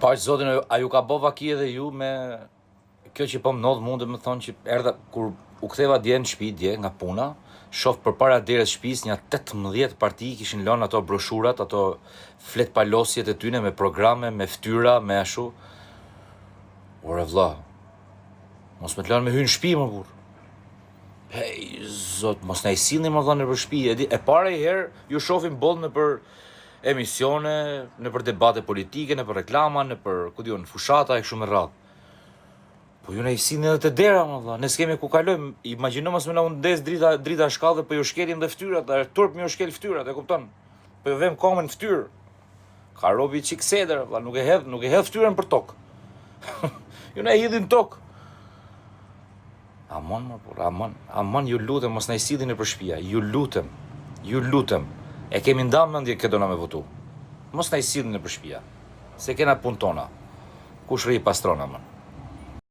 Pa që zotin, a ju ka bo vaki edhe ju me kjo që po më nodhë mundë me thonë që erdha, kur u ktheva dje në shtëpi dje nga puna, shoh përpara derës shtëpisë një 18 parti kishin lënë ato broshurat, ato flet palosjet e tyne me programe, me ftyra, me ashtu. Ore vlla, mos me të lënë me hyrë në shtëpi më burr. Hej, zot, mos na i sillni më dhënë për shtëpi. E para herë ju shohim boll në për emisione, në për debate politike, në për reklama, në për, ku diun, fushata e kështu me radhë. Po ju na i sillni edhe te dera më valla. Ne s'kemi ku kalojmë. Imagjino mos më na undes drita shkallë, po ju shkelim dhe fytyrat, turp më ju shkel fytyrat, e kupton? Po ju vëm komën fytyrë. Ka robi çik seder, valla, nuk e hedh fytyrën për tokë. Ju na i hidhin tokë. Amon më por, amon ju lutem mos na i sillni për shtëpia. Ju lutem. E kemi ndamë mendje këtë do na me votu. Mos na i sillni për shtëpia. Se kena punë tona. Kush rri pastrona më.